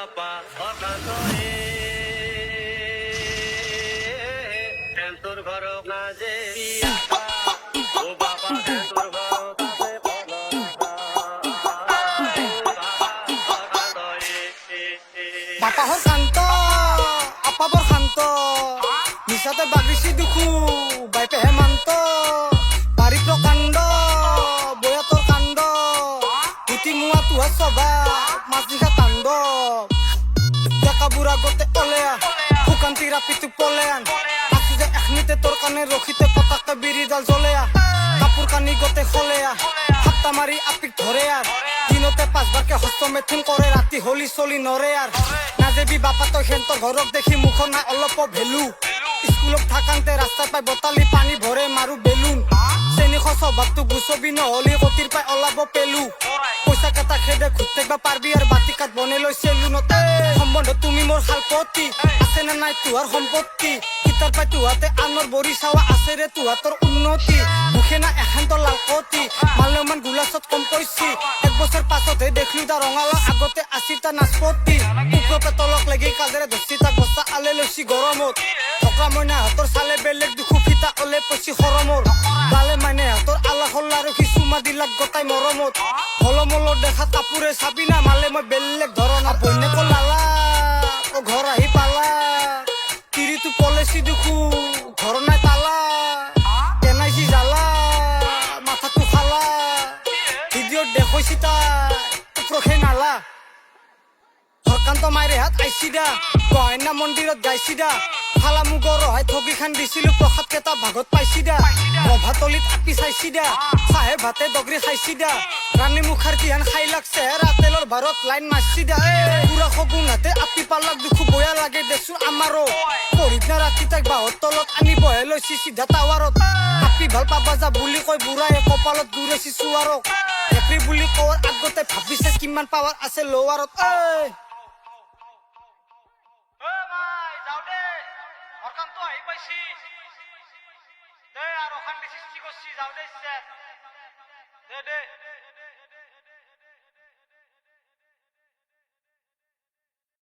বাপা অকান্ত তোর ঘর না যে ও বাবা তোর ঘর কাছে বাপা হর শান্ত আপা বর শান্ত নিশাতে বাগিছি দুখু বাইপে হেমান্ত বাড়ি প্রকাণ্ড বয়া তোর কাণ্ড পুতি মুয়া তুহা সভা মাছ দিঘা তাণ্ড ডেকা বুড়া গতে অলেয়া শুকান্তি রাপিতু পলেয়ান আছো যে এখনিতে তোর কানে রখিতে পতাকা বিড়ি ডাল জ্বলেয়া কাপোৰ কানি গতে খলেয়া হাপ্তা মাৰি আপিক ধৰে আৰ দিনতে 5 বাৰকে হস্ত মেথুন কৰে ৰাতি হলি চলি নৰে আৰ নাজেবি বাপা তই সেন্তৰ ঘৰক দেখি মুখৰ নাই অলপ ভেলু স্কুলত থাকান্তে ৰাস্তাত পাই বটালি পানী ভৰে মাৰো বেলুন চেনি স্বভাৱটো গুচবি নহলি কতিৰ পাই ওলাব পেলু পইচা কেইটা খেদে ঘুটেকবা পাৰবি আৰু বাতি কাট বনাই লৈ চেলুনতে সম্বন্ধ তুমি মোৰ শালপতি আছে নে নাই তোহাৰ সম্পত্তি কিতাৰ পাই তোহাতে আনৰ বৰি চাৱা আছে ৰে তোহাতৰ উন্নতি মুখে না এখান্ত লালকতি মাল্যমান গুলাছত কম পইছি 1 বছৰ পাছতহে দেখলো তাৰ ৰঙালা আগতে আছিল তাৰ নাচপতি ওপৰপে তলক লাগি কাজেৰে ধচি তাক বস্তা আলে লৈছি গৰমত থকা মইনা হাতৰ চালে বেলেগ দুখু ফিতা অলে পইছি খৰমৰ গালে মানে হাতৰ আলা খল্লা আৰু চুমা দিলাক গতাই মৰমত হলমলৰ দেখা কাপোৰে চাবি না মালে মই বেলেগ ধৰণা বন্যক লালা অ ঘৰ আহি পালা তিৰিটো পলেচি দুখু ঘৰ নাই তালা কেনাইছি জালা মাথাটো খালা ভিডিঅ'ত দেখুৱাইছি তাই প্ৰখে নালা হৰকান্ত মাইৰে হাত আইছি দা গহনা মন্দিৰত গাইছি দা ফালা মুগৰ ৰহাই ঠগি খান দিছিলো প্ৰসাদ কেইটা ভাগত পাইছি দা ৰভাতলিত আপি চাইছি দা চাহে ভাতে দগৰি খাইছি দা ৰাণী মুখাৰ দিহান খাই লাগ চেহেৰা তেলৰ ভাৰত লাইন মাৰছি দা পুৰা সগুন হাতে আপি পালাক দুখু বয়া লাগে দেচোন আমাৰো পঢ়িনা ৰাতি তাইক বাহৰ তলত আনি বহে লৈছি চিধা টাৱাৰত আপি ভাল পাবা যা বুলি কৈ বুঢ়াই কপালত ঘূৰাইছি চুৱাৰক একৰি বুলি কোৱাৰ আগতে ভাবিছে কিমান পাৱাৰ আছে লোৱাৰত হৰকান্ত আহি পাইছি দে আৰু অশান্তি সৃষ্টি কৰছি যাওঁ দে দে